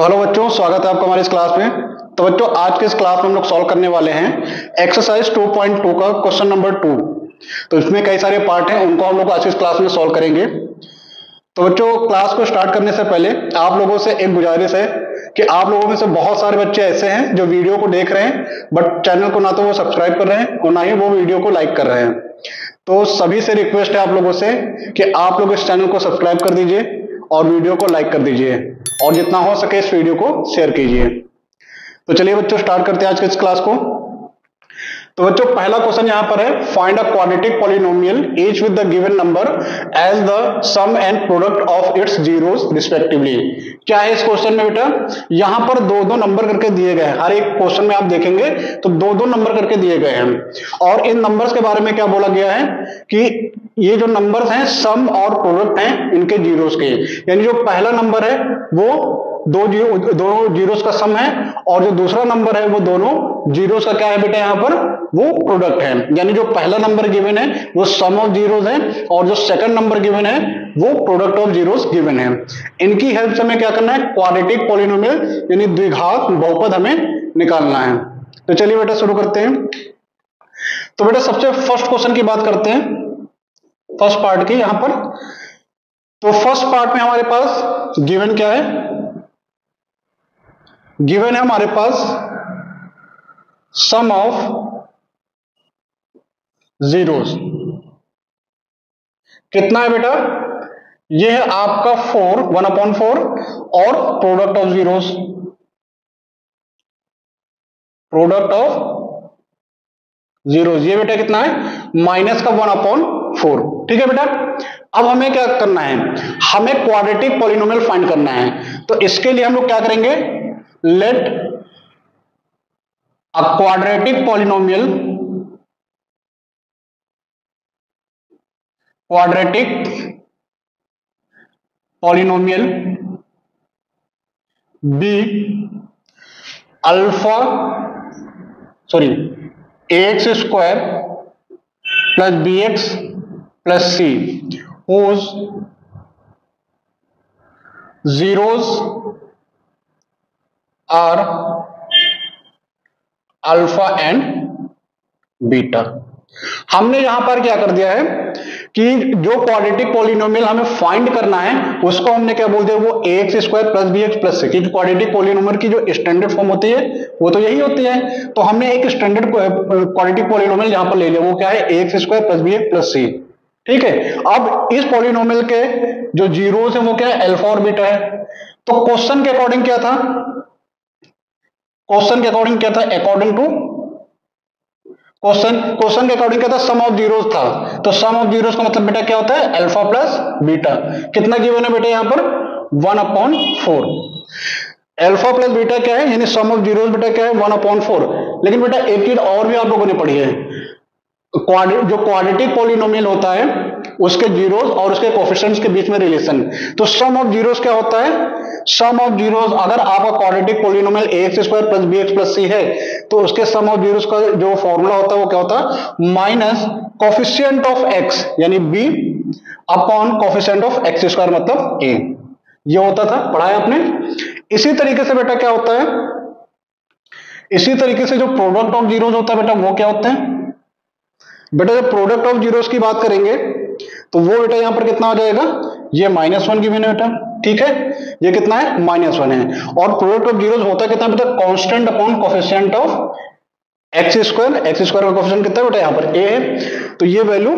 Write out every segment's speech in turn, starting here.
तो हेलो बच्चों, स्वागत है आपका हमारे इस क्लास में। तो बच्चों, आज के इस क्लास में हम लोग सॉल्व करने वाले हैं एक्सरसाइज 2.2 का क्वेश्चन नंबर 2। तो इसमें कई सारे पार्ट हैं, उनको हम लोग आज की इस क्लास में सॉल्व करेंगे। तो बच्चों, क्लास को स्टार्ट करने से पहले आप लोगों से एक गुजारिश है कि आप लोगों में से बहुत सारे बच्चे ऐसे हैं जो वीडियो को देख रहे हैं बट चैनल को ना तो वो सब्सक्राइब कर रहे हैं और ना ही वो वीडियो को लाइक कर रहे हैं। तो सभी से रिक्वेस्ट है आप लोगों से कि आप लोग इस चैनल को सब्सक्राइब कर दीजिए और वीडियो को लाइक कर दीजिए और जितना हो सके इस वीडियो को शेयर कीजिए। तो चलिए बच्चों, स्टार्ट करते हैं आज के इस क्लास को। तो बच्चों, पहला क्वेश्चन यहां पर है, find a quadratic polynomial each with the given number as the sum and product of its zeros respectively. क्या है इस क्वेश्चन में बेटा? यहां पर दो दो नंबर करके दिए गए हैं। हर एक क्वेश्चन में आप देखेंगे तो दो दो नंबर करके दिए गए हैं और इन नंबर्स के बारे में क्या बोला गया है कि ये जो नंबर्स हैं सम और प्रोडक्ट हैं इनके जीरोस के। यानी जो पहला नंबर है वो दोनों जीरोस का सम है और जो दूसरा नंबर है वो दोनों जीरोस का क्या है बेटा? यहां पर वो प्रोडक्ट है। यानी जो पहला नंबर गिवन है वो सम ऑफ जीरोस है और जो सेकंड नंबर गिवन है वो प्रोडक्ट ऑफ जीरोस गिवन है। इनकी हेल्प से हमें क्या करना है? क्वाड्रेटिक पॉलिनोमियल यानी द्विघात बहुपद हमें निकालना है। तो चलिए बेटा शुरू करते हैं। तो बेटा सबसे फर्स्ट क्वेश्चन की बात करते हैं, फर्स्ट पार्ट की यहां पर। तो फर्स्ट पार्ट में हमारे पास गिवन क्या है? गिवन है हमारे पास सम ऑफ जीरोस। कितना है बेटा? ये है आपका 4 1/4 और product of zeros, product of zeros ये बेटा कितना है? माइनस का 1/4। ठीक है बेटा। अब हमें क्या करना है? हमें क्वाड्रेटिक पॉलिनोमियल फाइंड करना है। तो इसके लिए हम लोग क्या करेंगे? Let a quadratic polynomial, be alpha ax square plus bx plus c whose zeros are alpha and beta. हमने यहां पर क्या कर दिया है कि जो क्वाड्रेटिक पॉलिनोमियल हमें फाइंड करना है उसको हमने क्या बोल दिया? वो ax square plus bx plus c। क्योंकि क्वाड्रेटिक पॉलिनोमियल की जो स्टैंडर्ड फॉर्म होती है वो तो यही होती है। तो हमने एक स्टैंडर्ड क्वाड्रेटिक पॉलिनोमियल यहां पर ले लिया, वो क्या है? ax square plus bx plus c। ठीक है। अब इस पॉलिनोमियल के जो जीरोस है वो क्या है? अल्फा और बीटा है। तो क्वेश्चन के अकॉर्डिंग क्या था? अकॉर्डिंग टू क्वेश्चन के अकॉर्डिंग क्या था? सम ऑफ जीरोस था। तो सम ऑफ जीरोस का मतलब बेटा क्या होता है? Alpha plus beta. कितना गिवन है बेटा यहां पर? 1/4। अल्फा प्लस बीटा क्या है? यानी सम ऑफ जीरोस बेटा क्या है? 1/4। लेकिन बेटा एक चीज और भी आप लोगों ने पढ़ी है, जो क्वाड्रेटिक पॉलिनोमियल होता है उसके जीरोस और उसके कोएफिशिएंट्स के बीच में रिलेशन। तो सम ऑफ जीरोस क्या होता है? सम ऑफ जीरोस, अगर आपका quadratic polynomial ax square plus bx plus c है तो उसके सम ऑफ जीरोस का जो फॉर्मूला होता है वो क्या होता है? माइनस कोएफिशिएंट ऑफ x यानी b upon coefficient of x square मतलब a। ये होता था, पढ़ा है आपने। इसी तरीके से बेटा क्या होता है? इसी तरीके से जो प्रोडक्ट ऑफ जीरोस होता है बेटा वो क्या होते हैं? बेटा जब प्रोडक्ट ऑफ जीरोस की बात करेंगे तो वो बेटा यहां पर कितना हो जाएगा? ये -1 गिवन है बेटा। ठीक है, ये कितना है? -1 है। और प्रोडक्ट ऑफ जीरोस होता कितना बेटा? Constant upon coefficient of x square. X square का कोएफिशिएंट कितना बेटा? यहां पर a है, तो ये वैल्यू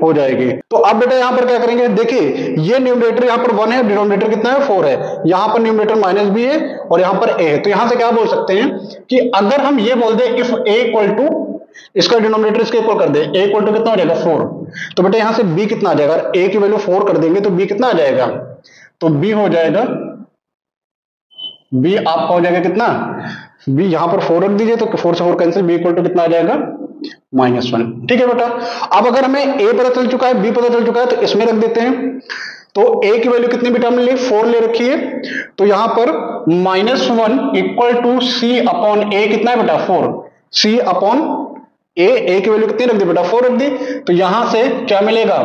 हो जाएगी। तो अब बेटा यहां पर क्या करेंगे? देखिए ये न्यूमरेटर यहां पर 1 है, डिनोमिनेटर कितना है? 4 है। यहां पर न्यूमरेटर माइनस b है और यहां पर a है। तो यहां से क्या बोल सकते हैं कि अगर हम ये बोल दें इफ a इक्वल टू, इसका डिनोमिनेटर इसके इक्वल कर दे, a इक्वल टू कितना हो जाएगा? 4। तो बेटा यहां से b कितना आ जाएगा? a की वैल्यू 4 कर देंगे तो b कितना आ जाएगा? तो b हो जाएगा, b आपका हो जाएगा कितना? b यहां पर 4 रख दीजिए तो 4 से 4 कैंसिल, b इक्वल टू कितना आ जाएगा? -1। ठीक है बेटा। अब अगर हमें a पता चल चुका है, b पता चल चुका है तो इसमें रख देते हैं। तो a की वैल्यू कितनी बेटा हमने ली? 4 ले रखी है। तो यहां पर -1 equal to c upon a कितना है बेटा? 4। c अपॉन a की वैल्यू कितनी रख दी बेटा? 4 रख दी। तो यहां से क्या मिलेगा?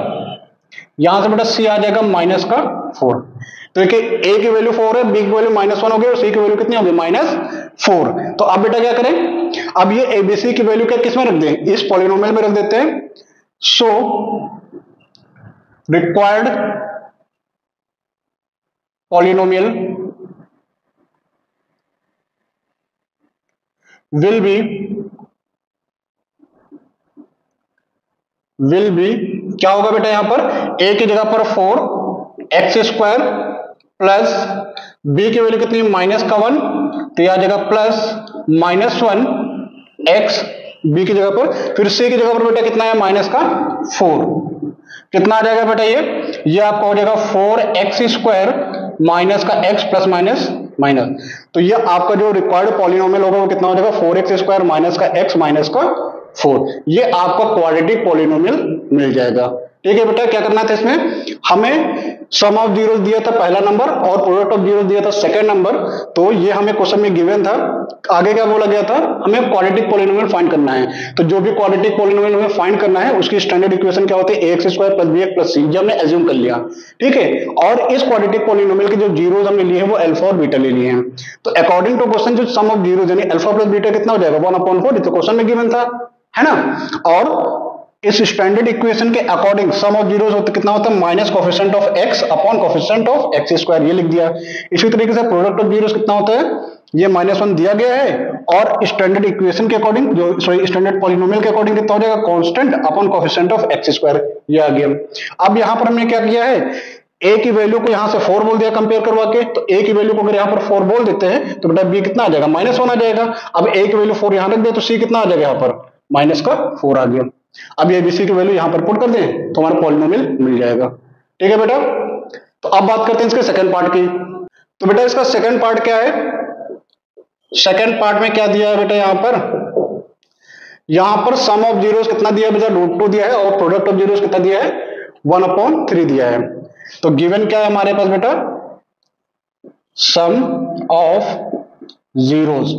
यहां से बेटा c आ जाएगा माइनस का 4। तो देखिए ए की वैल्यू 4 है, बी की वैल्यू -1 हो गई और सी की वैल्यू कितनी हो गई -4। तो अब बेटा क्या करें, अब ये एबीसी की वैल्यू क्या किस में रख दें, इस पॉलिनोमियल में रख देते हैं। सो रिक्वायर्ड पॉलिनोमियल will be क्या होगा बेटा, यहां पर a की जगह पर 4x² प्लस b की वैल्यू कितनी -1, तो यह जगह प्लस -1x b की जगह पर, फिर c की जगह पर बेटा कितना है -4, कितना आ जाएगा बेटा, ये आपका हो जाएगा 4x² माइनस का x प्लस माइनस माइनस। तो ये आपका जो रिक्वायर्ड पॉलिनोमियल होगा वो कितना हो जाएगा 4x² माइनस का x माइनस का 4। ये आपका क्वाड्रेटिक पॉलिनोमियल मिल जाएगा। ठीक है बेटा, क्या करना था इसमें, हमें सम ऑफ जीरोस दिया था पहला नंबर और प्रोडक्ट ऑफ जीरोस दिया था सेकंड नंबर। तो ये हमें क्वेश्चन में गिवन था। आगे क्या बोला गया था, हमें क्वाड्रेटिक पॉलिनोमियल फाइंड करना है। तो जो भी क्वाड्रेटिक पॉलिनोमियल हमें फाइंड करना है उसकी स्टैंडर्ड इक्वेशन क्या होती है, ax² + bx + c। ये हमने एज्यूम कर लिया। ठीक है, और इस क्वाड्रेटिक पॉलिनोमियल के जो जीरोस हमने लिए हैं वो अल्फा और बीटा ले लिए हैं। तो अकॉर्डिंग टू क्वेश्चन जो सम ऑफ जीरोस यानी अल्फा प्लस बीटा कितना हो जाएगा 1/4, तो क्वेश्चन में गिवन था, है ना। और इस स्टैंडर्ड इक्वेशन के अकॉर्डिंग सम ऑफ जीरोस होता कितना होता है minus coefficient of x upon coefficient of x², ये लिख दिया। इसी तरीके से प्रोडक्ट ऑफ जीरोस कितना होता है, ये -1 दिया गया है और स्टैंडर्ड इक्वेशन के अकॉर्डिंग जो स्टैंडर्ड पॉलिनोमियल के अकॉर्डिंग कितना हो जाएगा constant upon coefficient of x², ये आ गया। अब यहां पर हमने क्या किया है, a की वैल्यू को यहां से 4 बोल दिया कंपेयर करवा के, तो a की वैल्यू को अगर यहां पर 4 बोल देते हैं तो बेटा b कितना आ जाएगा -1 आ जाएगा। अब a की वैल्यू 4 यहां रख दे तो c कितना आ जाएगा, यहां पर -4 आ गया। अब ये bc की वैल्यू यहां पर पुट कर दें तो हमारा पॉलिनोमियल मिल जाएगा। ठीक है बेटा, तो अब बात करते हैं इसके सेकंड पार्ट की। तो बेटा इसका सेकंड पार्ट क्या है, सेकंड पार्ट में क्या दिया है बेटा, यहां पर सम ऑफ जीरोस कितना दिया है बेटा √2 दिया है और प्रोडक्ट ऑफ जीरोस कितना दिया है 1/3 दिया है। तो गिवन क्या है हमारे पास बेटा, सम ऑफ जीरोस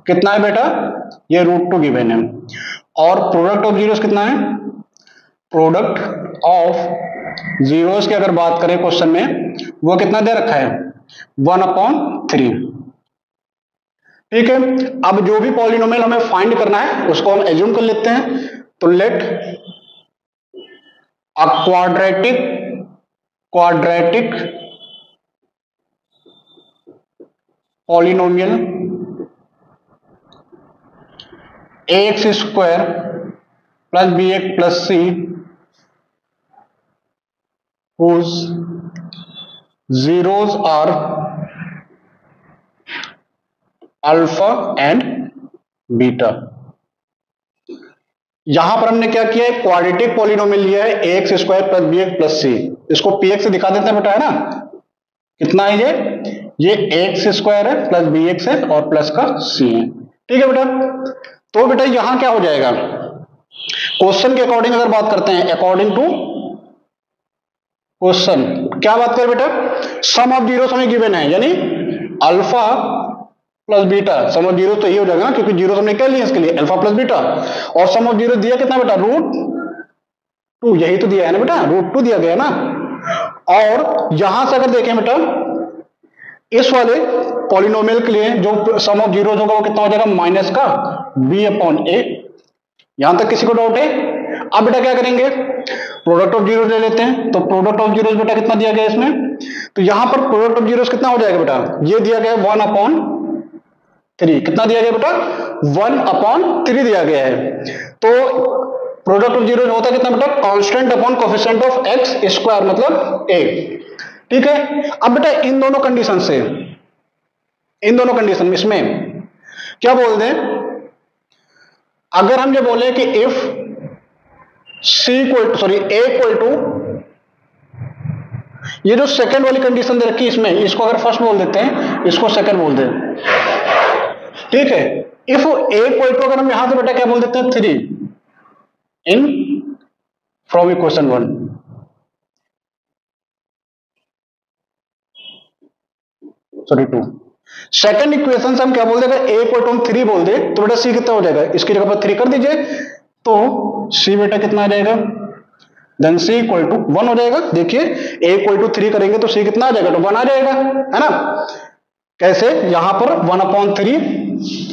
कितना है बेटा, ये √2 गिवन है और प्रोडक्ट ऑफ जीरोस कितना है, प्रोडक्ट ऑफ जीरोस की अगर बात करें क्वेश्चन में वो कितना दे रखा है 1/3। ठीक है, अब जो भी पॉलिनोमियल हमें फाइंड करना है उसको हम एज्यूम कर लेते हैं। तो let a quadratic polynomial ax² + bx + c whose zeros are alpha and beta. यहां पर हमने क्या किया है, क्वाड्रेटिक पॉलिनोमियल लिया है ax² + bx + c। इसको px से दिखा देते हैं बेटा, है ना, कितना है ये ax² है प्लस bx है और प्लस का c है। ठीक है बेटा, तो बेटा यहां क्या हो जाएगा, क्वेश्चन के अकॉर्डिंग अगर बात करते हैं, अकॉर्डिंग टू क्वेश्चन क्या बात करें बेटा, सम ऑफ जीरोस हमें गिवन है यानी alpha plus beta. Sum of zero तो ये हो जाएगा ना, क्योंकि जीरो हमने क्या लिया इसके लिए अल्फा प्लस बीटा, और सम ऑफ जीरो दिया कितना बेटा √2, यही तो दिया है ना बेटा, √2 दिया गया ना। और यहां से अगर देखें बेटा इस वाले पॉलिनोमियल के लिए जो सम ऑफ जीरोस होगा वो कितना हो जाएगा -b/a। यहां तक किसी को डाउट है? अब बेटा क्या करेंगे, प्रोडक्ट ऑफ जीरोस ले लेते हैं। तो प्रोडक्ट ऑफ जीरोस बेटा कितना दिया गया इसमें, तो यहां पर प्रोडक्ट ऑफ जीरोस कितना हो जाएगा बेटा, ये दिया गया 1/3। कितना दिया गया बेटा 1/3 दिया गया है। तो प्रोडक्ट ऑफ जीरोस होता है कितना बेटा, constant upon coefficient of x² मतलब a। ठीक है, अब बेटा इन दोनों कंडीशन से, इन दोनों कंडीशन में इसमें क्या बोल दें, अगर हम ये बोले कि इफ a इक्वल टू, ये जो सेकंड वाली कंडीशन दे रखी है इसमें, इसको अगर फर्स्ट बोल देते हैं, इसको सेकंड बोल दें। ठीक है, इफ a इक्वल टू, अगर हम यहां से बेटा क्या बोल देते हैं 3 in from equation 1। Sorry 2। Second equation से हम क्या बोल देंगे, a इक्वल टू हम 3 बोल दे तो बेटा c कितना हो जाएगा, इसकी जगह पर 3 कर दीजिए तो c बेटा कितना आ जाएगा देन c इक्वल टू 1 हो जाएगा। देखिए a इक्वल टू 3 करेंगे तो c कितना आ जाएगा, तो 1 आ जाएगा, है ना। कैसे, यहां पर 1/3,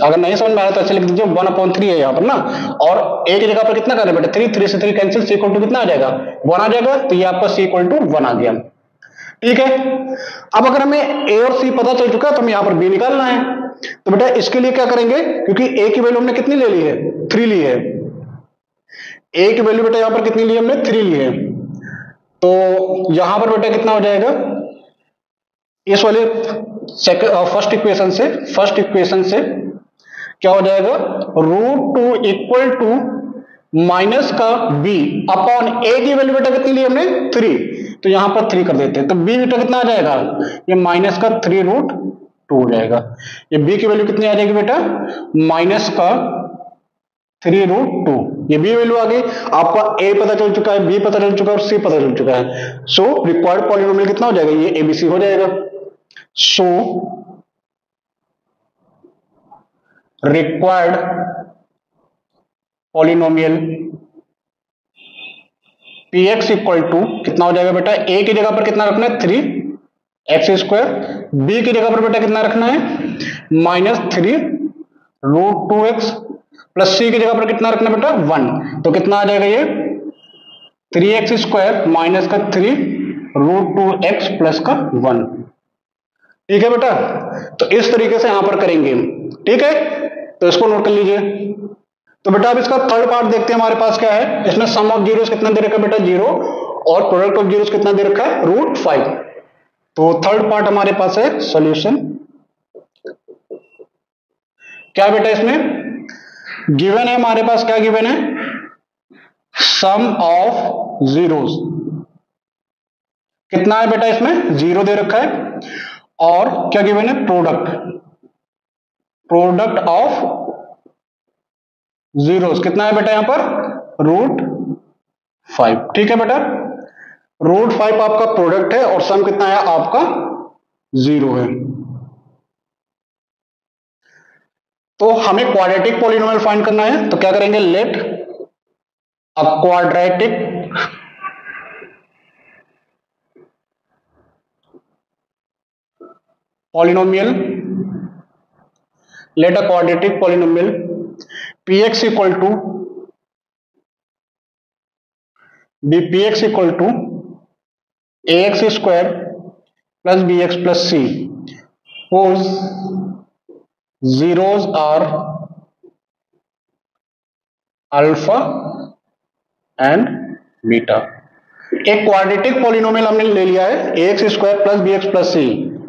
अगर नहीं समझ में आया तो अच्छे लिख दीजिए 1/3 है यहां पर ना, और a की जगह पर कितना करें बेटा 3, 3 से 3 कैंसिल, c इक्वल टू कितना आ जाएगा 1 आ जाएगा, तो ये आपका c इक्वल टू 1 आ गया। ठीक है, अब अगर हमें a और c पता चल चुका है तो हमें यहां पर b निकालना है। तो बेटा इसके लिए क्या करेंगे, क्योंकि a की वैल्यू हमने कितनी ले ली है 3 ली है, a की वैल्यू बेटा यहां पर कितनी ली है हमने 3 ली है, तो यहां पर बेटा कितना हो जाएगा, इस वाले फर्स्ट इक्वेशन से क्या हो जाएगा, √2 इक्वल टू माइनस का b अपॉन a की वैल्यू बेटा कितनी ली हमने 3, तो यहां पर 3 कर देते हैं, तो b बेटा कितना आ जाएगा, ये माइनस का 3√2 हो जाएगा। ये b की वैल्यू कितनी आ जाएगी बेटा, माइनस का 3√2, ये b वैल्यू आ गई। आपका a पता चल चुका है, b पता चल चुका है और c पता चल चुका है। सो रिक्वायर्ड पॉलिनोमियल कितना हो जाएगा, ये abc हो जाएगा। So required polynomial px equal to कितना हो जाएगा बेटा, a की जगह पर कितना रखना है 3x², b की जगह पर बेटा कितना रखना है -3√2x, प्लस c की जगह पर कितना रखना है बेटा 1, तो कितना आ जाएगा ये 3x² माइनस का 3√2x प्लस का 1। ठीक है बेटा, तो इस तरीके से यहां पर करेंगे। ठीक है, तो इसको नोट कर लीजिए। तो बेटा अब इसका थर्ड पार्ट देखते हैं हमारे पास क्या है। इसमें सम ऑफ जीरोस कितना दे रखा है बेटा 0, और प्रोडक्ट ऑफ जीरोस कितना दे रखा है √5। तो थर्ड पार्ट हमारे पास है सॉल्यूशन। क्या बेटा इसमें गिवन है हमारे पास, क्या गिवन है, सम ऑफ जीरोस कितना है बेटा, इसमें 0 दे रखा है, और क्या गिवन है प्रोडक्ट ऑफ जीरोस कितना है बेटा यहां पर √5। ठीक है बेटा, √5 आपका प्रोडक्ट है और सम कितना है आपका 0 है। तो हमें क्वाड्रेटिक पॉलिनोमियल फाइंड करना है, तो क्या करेंगे, let a quadratic polynomial px equal to bpx equal to ax² plus bx plus c, whose zeros are alpha and beta. एक क्वाड्रेटिक पॉलिनोमियल हमने ले लिया है ax² plus bx plus c,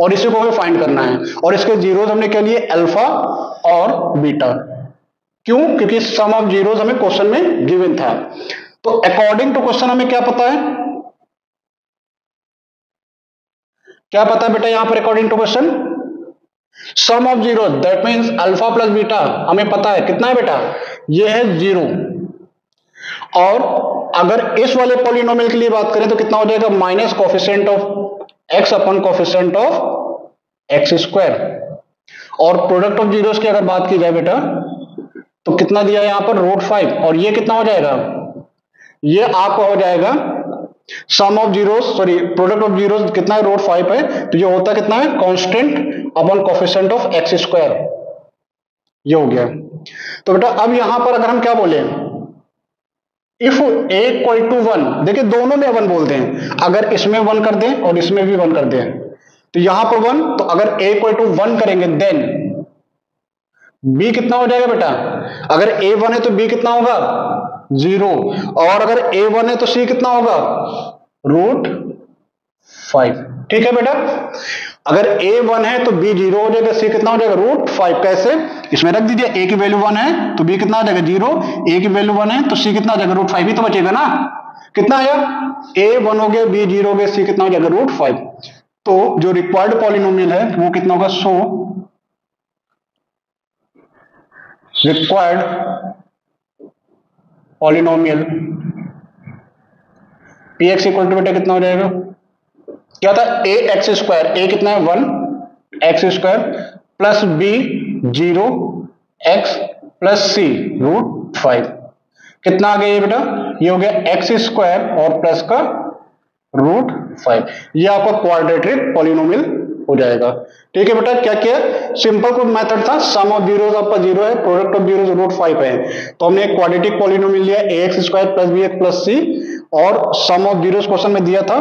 और इसी को हमें फाइंड करना है, और इसके जीरोस हमने क्या लिए अल्फा और बीटा। क्यों, क्योंकि सम ऑफ जीरोस हमें क्वेश्चन में गिवन था। तो अकॉर्डिंग टू क्वेश्चन हमें क्या पता है, क्या पता है बेटा यहां पर according to question, sum of zero that means alpha plus beta हमें पता है कितना है बेटा, ये है 0। और अगर इस वाले पॉलिनोमियल के लिए बात करें तो कितना हो जाएगा, minus coefficient of x upon coefficient of x²। और प्रोडक्ट ऑफ जीरोस की अगर बात की जाए बेटा तो कितना दिया है यहां पर √5, और ये कितना हो जाएगा, ये आपका हो जाएगा sum of zeros, sorry product of zeros कितना है √5 है, तो ये होता कितना है constant upon coefficient of x², ये हो गया। तो बेटा अब यहां पर अगर हम क्या बोले, इफ a इक्वल टू 1, देखिए दोनों में 1 बोलते हैं, अगर इसमें 1 कर दें और इसमें भी 1 कर दें, तो यहां पर 1, तो अगर a इक्वल टू 1 करेंगे देन b कितना हो जाएगा बेटा, अगर a 1 है तो b कितना होगा 0, और अगर a 1 है तो c कितना होगा √5। ठीक है बेटा, अगर a 1 है तो b 0 हो जाएगा, c कितना हो जाएगा √5। कैसे, इसमें रख दीजिए a की वैल्यू 1 है तो b कितना आ जाएगा 0, a की वैल्यू 1 है तो c कितना आ जाएगा √5 ही तो बचेगा ना, कितना आया a 1 हो गया, b 0 हो गया, c कितना हो जाएगा √5। तो जो रिक्वायर्ड पॉलिनोमियल है वो कितना होगा, so required polynomial px equal to बेटा कितना हो जाएगा, क्या था ax², a कितना है 1 x² plus b 0 x plus c √5। कितना आ गया ये बेटा, ये हो गया एक्स स्क्वायर और प्लस का रूट 5, ये आपका क्वाड्रेटिक पॉलिनोमियल हो जाएगा। ठीक है बेटा, क्या किया, सिंपल कोई मेथड था, सम ऑफ जीरोस आपका 0 है, प्रोडक्ट ऑफ जीरोस रूट 5 है, तो हमने एक क्वाड्रेटिक पॉलिनोमियल लिया ax square plus bx plus c, और सम ऑफ जीरोस क्वेश्चन में दिया था,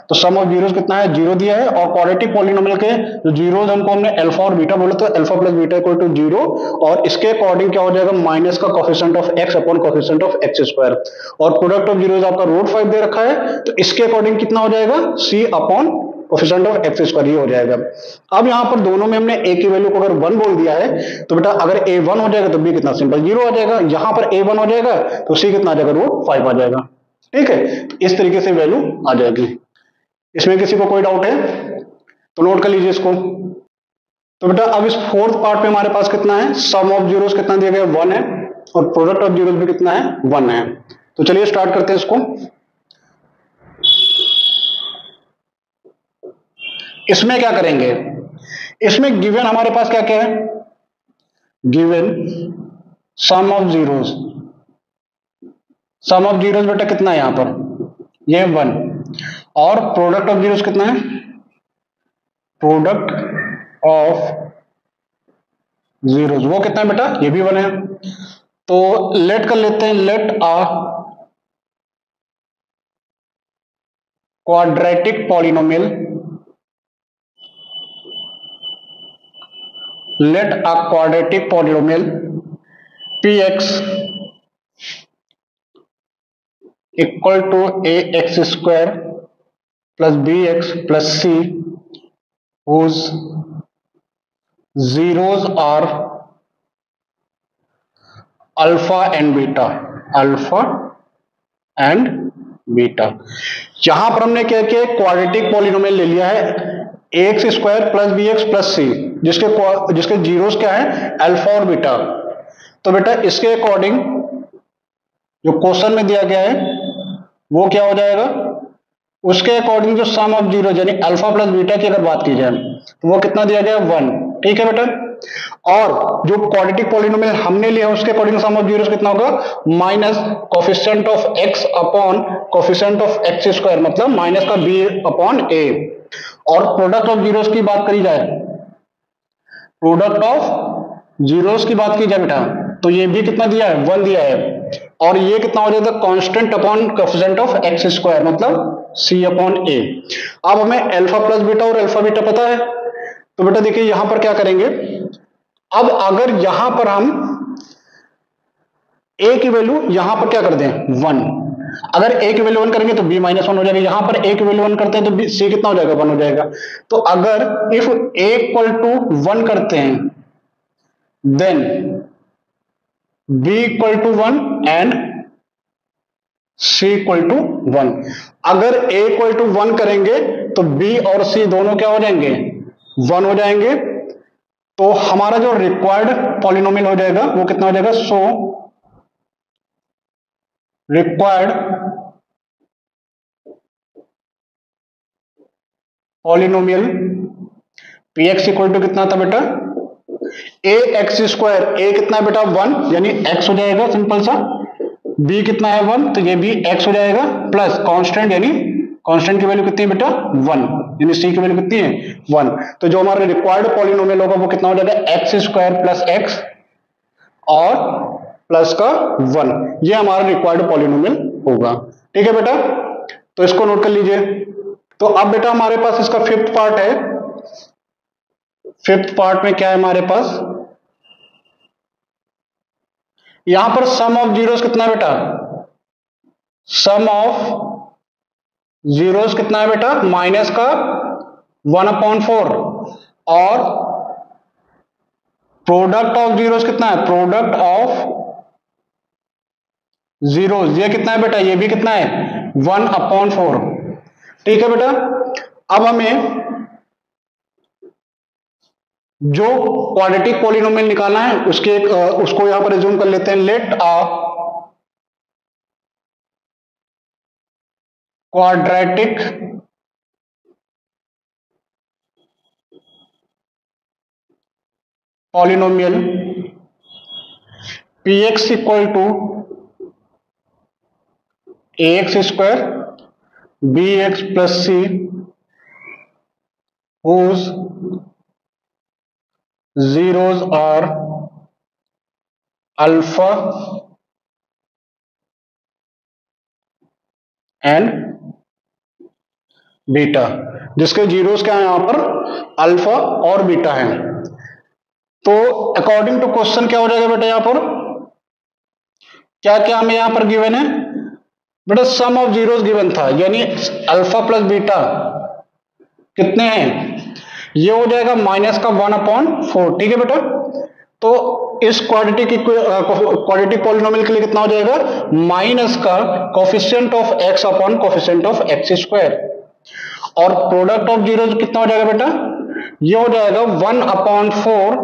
तो सम ऑफ जीरोस कितना है, 0 दिया है, और क्वाड्रेटिक पॉलिनोमियल के जो जीरोस हमको हमने अल्फा और बीटा बोला, तो alpha plus beta equal to 0, और इसके अकॉर्डिंग क्या हो जाएगा, माइनस का coefficient of x upon coefficient of x square, और प्रोडक्ट ऑफ जीरोस आपका रूट 5 दे रखा है, तो इसके अकॉर्डिंग कितना हो जाएगा, c अपॉन कोफिशिएंट ऑफ x स्क्वायर, ये हो जाएगा। अब यहां पर दोनों में हमने a की वैल्यू को अगर 1 बोल दिया है, तो बेटा अगर a 1 हो जाएगा तो b कितना सिंपल 0 आ जाएगा, यहां पर a 1 हो जाएगा तो c कितना आ जाएगा, रूट 5 आ जाएगा। ठीक है, तो इस तरीके से वैल्यू आ जाएगी। इसमें किसी को कोई डाउट है तो नोट कर लीजिए इसको। तो बेटा अब इस फोर्थ पार्ट में हमारे पास कितना है, सम ऑफ जीरोस कितना दिया गया, 1 है, और प्रोडक्ट ऑफ जीरोस भी कितना है, 1 है। तो चलिए स्टार्ट करते हैं इसको। इसमें क्या करेंगे, इसमें गिवन हमारे पास क्या क्या है, given sum of zeros, sum of zeros बेटा कितना है यहां पर, ये 1, और प्रोडक्ट ऑफ जीरोस कितना है, प्रोडक्ट ऑफ जीरोस वो कितना है बेटा, ये भी 1 है। तो लेट कर लेते हैं, let a quadratic polynomial, let a quadratic polynomial px equal to ax square plus bx plus c whose zeros are alpha and beta, alpha and beta. यहां पर हमने क्या किया, क्वाड्रेटिक पॉलिनोमियल ले लिया है x square plus b x plus c, जिसके zeros क्या है, अल्फा और बीटा। तो बेटा इसके अकॉर्डिंग जो क्वेश्चन में दिया गया है वो क्या हो जाएगा, उसके अकॉर्डिंग जो सम ऑफ जीरो यानी अल्फा प्लस बीटा की अगर बात की जाए तो वो कितना दिया गया, 1। ठीक है बेटा, और जो क्वाड्रेटिक पॉलिनोमियल हमने लिया उसके अकॉर्डिंग सम ऑफ जीरोस कितना होगा, minus coefficient of x upon coefficient of x square, मतलब माइनस का b अपॉन a। और प्रोडक्ट ऑफ जीरोस की बात करी जाए, प्रोडक्ट ऑफ जीरोस की बात की जाए बेटा, तो ये भी कितना दिया है, 1 दिया है, और ये कितना हो जाएगा, constant upon coefficient of x square, मतलब c अपॉन a। अब हमें अल्फा प्लस बीटा और अल्फा बीटा पता है, तो बेटा देखिए यहां पर क्या करेंगे, अब अगर यहां पर हम a की वैल्यू यहां पर क्या कर दें, 1, अगर a की वैल्यू 1 करेंगे तो b माइनस 1 हो जाएगा, यहां पर a की वैल्यू 1 करते हैं तो c कितना हो जाएगा, 1 हो जाएगा। तो अगर इफ a इक्वल टू 1 करते हैं then b equal to 1 and c equal to 1। अगर a इक्वल टू 1 करेंगे तो b और c दोनों क्या हो जाएंगे, 1 हो जाएंगे। तो हमारा जो रिक्वायर्ड पॉलिनोमियल हो जाएगा वो कितना हो जाएगा, so required polynomial px equal to कितना था बेटा, ए एक्स स्क्वायर, ए कितना है बेटा 1 यानी x हो जाएगा सिंपल सा, b कितना है 1 तो ये भी x हो जाएगा, प्लस कांस्टेंट यानी कांस्टेंट की वैल्यू कितनी है बेटा 1, यानी c की वैल्यू कितनी है 1। तो जो हमारा रिक्वायर्ड पॉलिनोमियल होगा वो कितना हो जाएगा, एक्स स्क्वायर प्लस x और प्लस का 1, ये हमारा रिक्वायर्ड पॉलिनोमियल होगा। ठीक है बेटा, तो इसको नोट कर लीजिए। तो अब बेटा हमारे पास इसका फिफ्थ पार्ट है, फिफ्थ पार्ट में क्या है हमारे पास, यहां पर सम ऑफ जीरोस कितना है बेटा, सम ऑफ जीरोस कितना है बेटा, माइनस का 1/4, और प्रोडक्ट ऑफ जीरोस कितना है, प्रोडक्ट ऑफ जीरोस ये कितना है बेटा, ये भी कितना है 1/4। ठीक है बेटा, अब हमें जो क्वाड्रेटिक पॉलिनोमियल निकालना है उसको यहां पर एज्यूम कर लेते हैं, let a quadratic polynomial px equal to ax square bx plus c whose zeros are alpha and beta, जिसके जीरोस क्या है यहां पर अल्फा और बीटा है। तो अकॉर्डिंग टू क्वेश्चन क्या हो जाएगा बेटा, यहां पर क्या क्या हमें यहां पर गिवन है बेटा, सम ऑफ जीरोस गिवन था, यानी अल्फा प्लस बीटा कितने हैं, ये हो जाएगा माइनस का 1/4। ठीक है बेटा, तो इस क्वाड्रेटिक पॉलिनोमियल के लिए कितना हो जाएगा, माइनस का coefficient of x upon coefficient of x square, और प्रोडक्ट ऑफ जीरो कितना हो जाएगा बेटा, ये हो जाएगा 1/4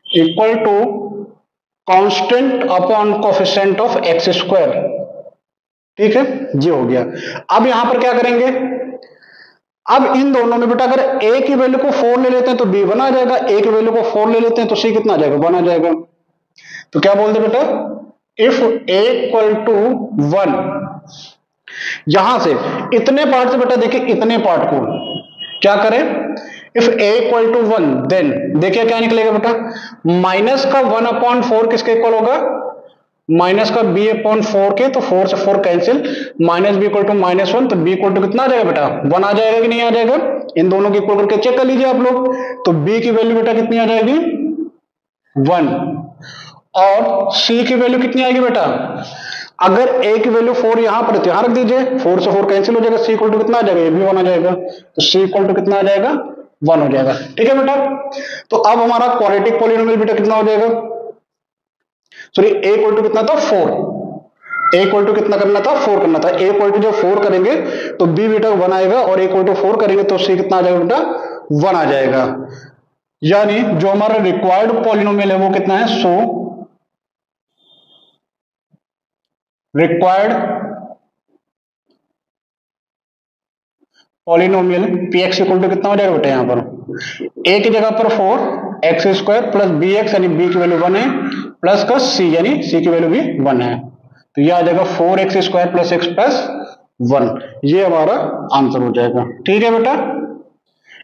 equal to constant upon coefficient of x square. ठीक है, ये हो गया। अब यहां पर क्या करेंगे, अब इन दोनों में बेटा अगर a की वैल्यू को 4 ले लेते हैं तो b 1 आ जाएगा, a की वैल्यू को 4 ले लेते हैं तो c कितना आ जाएगा, 1 आ जाएगा। तो क्या बोलते बेटा, इफ a इक्वल टू 1, यहां से इतने पार्ट से बेटा देखिए, इतने पार्ट को क्या करें, if a equal to 1 then देखिए क्या निकलेगा बेटा, माइनस का 1/4 किसके इक्वल होगा, माइनस का b अपॉन 4 के, तो 4 से 4 cancel, minus b equal to -1, तो b इक्वल टू कितना आ जाएगा बेटा, 1 आ जाएगा कि नहीं आ जाएगा, इन दोनों की इक्वल करके चेक कर लीजिए आप लोग। तो b की वैल्यू बेटा कितनी आ जाएगी 1, और c की वैल्यू कितनी आएगी बेटा, अगर a की वैल्यू 4 यहां पर तो यहां रख दीजिए, 4 से 4 कैंसिल हो जाएगा, c इक्वल टू कितना आ जाएगा, ये भी 1 आ जाएगा, तो c इक्वल टू कितना आ जाएगा 1 हो जाएगा। ठीक है बेटा, तो अब हमारा क्वाड्रेटिक पॉलिनोमियल बेटा कितना हो जाएगा, सॉरी a इक्वल टू कितना था 4, a इक्वल टू कितना करना था 4 करना था, a इक्वल टू जब 4 करेंगे तो b बेटा 1 आएगा, और a इक्वल टू 4 करेंगे तो c कितना आ जाएगा बेटा 1 आ जाएगा। यानी जो हमारा रिक्वायर्ड पॉलिनोमियल है वो कितना है, so required polynomial px equal to कितना हो जाएगा बेटा, यहां पर a की जगह पर 4 एक्स स्क्वायर प्लस bx यानी b की वैल्यू 1 है, प्लस का c यानी c की वैल्यू भी 1 है, तो ये आ जाएगा 4x square plus x plus 1, ये हमारा आंसर हो जाएगा। ठीक है बेटा,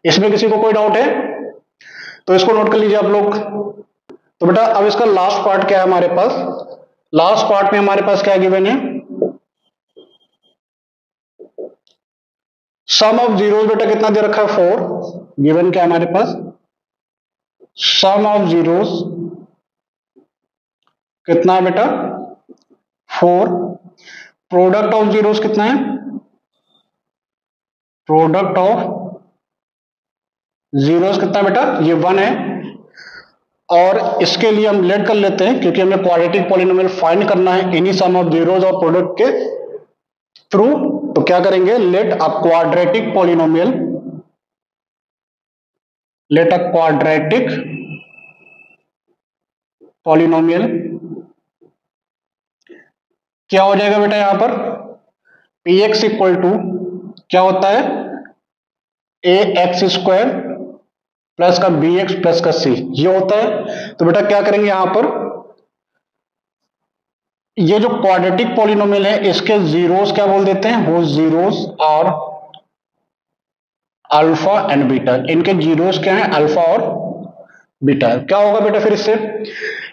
इसमें किसी को कोई डाउट है तो इसको नोट कर लीजिए आप लोग। तो बेटा अब इसका लास्ट पार्ट क्या है हमारे पास, लास्ट पार्ट में हमारे पास क्या गिवन है, सम ऑफ जीरोस बेटा कितना दे रखा है 4, गिवन क्या है हमारे पास, सम ऑफ जीरोस कितना है बेटा 4, प्रोडक्ट ऑफ जीरोस कितना है, प्रोडक्ट ऑफ जीरोस कितना है बेटा, ये 1 है, और इसके लिए हम लेट कर लेते हैं क्योंकि हमें क्वाड्रेटिक पॉलिनोमियल फाइंड करना है इन्हीं सम ऑफ जीरोस और प्रोडक्ट के थ्रू। तो क्या करेंगे, let a quadratic polynomial, let a quadratic polynomial क्या हो जाएगा बेटा, यहां पर px इक्वल टू क्या होता है, ax स्क्वायर प्लस का bx प्लस का c, ये होता है। तो बेटा क्या करेंगे, यहां पर ये जो क्वाड्रेटिक पॉलिनोमियल है इसके जीरोस क्या बोल देते हैं, वो जीरोस और अल्फा एंड बीटा, इनके जीरोस क्या है अल्फा और बीटा। क्या होगा बेटा फिर इससे,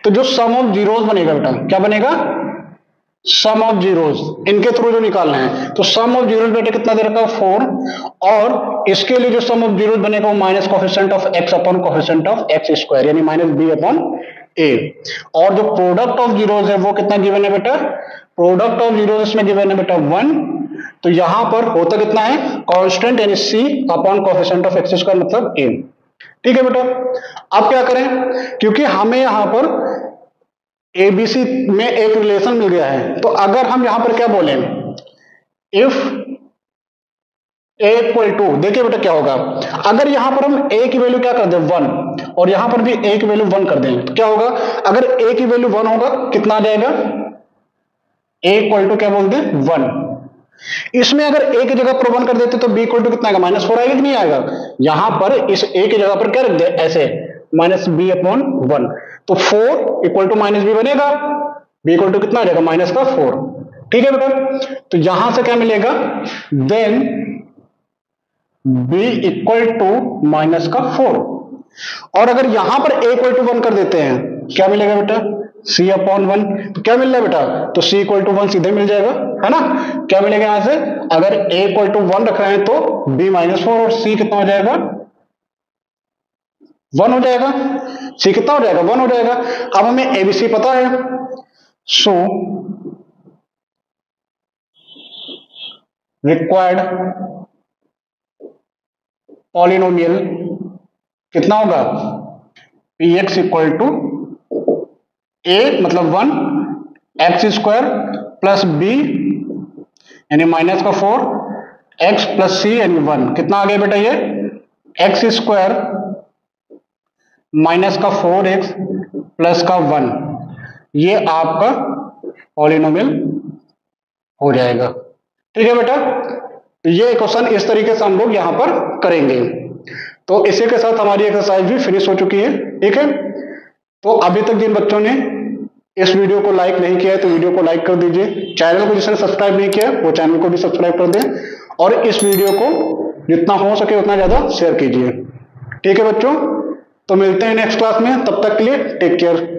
तो जो सम ऑफ जीरोस बनेगा बेटा, क्या बनेगा, सम ऑफ जीरोस, इनके थ्रू जो निकालना है, तो सम ऑफ जीरोस बेटा कितना दे रखा है 4, और इसके लिए जो सम ऑफ जीरोस बनेगा वो minus coefficient of x upon coefficient of x square यानी माइनस b अपॉन a, और जो प्रोडक्ट ऑफ जीरोस है वो कितना गिवन है बेटा, प्रोडक्ट ऑफ जीरोस इसमें गिवन है बेटा 1, तो यहां पर होता कितना है कांस्टेंट यानी c अपॉन कोफिशिएंट ऑफ x स्क्वायर मतलब a। ठीक है बेटा, अब क्या करें, क्योंकि हमें यहां पर एबीसी में एक रिलेशन मिल गया है, तो अगर हम यहां पर क्या बोले, इफ a इक्वल टू, देखिए बेटा क्या होगा, अगर यहां पर हम a की वैल्यू क्या कर दें 1 और यहां पर भी a की वैल्यू 1 कर दें, तो क्या होगा, अगर a की वैल्यू 1 होगा कितना आ जाएगा, a इक्वल टू क्या बोल दें 1, इसमें अगर a की जगह पर 1 कर देते तो b इक्वल टू कितना आएगा -4 आएगा कि नहीं आएगा, यहां पर इस a की जगह पर क्या रख दे ऐसे माइनस b अपॉन 1, तो 4 इक्वल टू माइनस b बनेगा, b इक्वल टू कितना आ जाएगा -4, ठीक है बेटा, तो यहां से क्या मिलेगा, then b equal to minus का 4, और अगर यहां पर a इक्वल टू 1 कर देते हैं क्या मिलेगा बेटा, c अपॉन 1, तो क्या मिल रहा है बेटा, तो c इक्वल टू 1 सीधे मिल जाएगा, है ना। क्या मिलेगा यहां से, अगर a इक्वल टू 1 रख रहे हैं तो b माइनस 4 और c कितना हो जाएगा, 1 हो जाएगा, c कितना हो जाएगा, 1 हो जाएगा। अब हमें abc पता है, सो रिक्वायर्ड पॉलिनोमियल कितना होगा, px इक्वल टू a मतलब 1 एक्स स्क्वायर प्लस b यानी माइनस का 4 x प्लस c यानी 1, कितना आ गया बेटा ये, एक्स स्क्वायर माइनस का 4x प्लस का 1, ये आपका पॉलिनोमियल हो जाएगा। ठीक है बेटा, तो ये क्वेश्चन इस तरीके से हम लोग यहां पर करेंगे। तो इसी के साथ हमारी एक्सरसाइज भी फिनिश हो चुकी है। ठीक है, तो अभी तक जिन बच्चों ने इस वीडियो को लाइक नहीं किया है तो वीडियो को लाइक कर दीजिए, चैनल को जिसने सब्सक्राइब नहीं किया वो चैनल को भी सब्सक्राइब कर दें, और इस वीडियो को जितना हो सके उतना ज्यादा शेयर कीजिए। ठीक है बच्चों, तो मिलते हैं नेक्स्ट क्लास में, तब तक के लिए टेक केयर।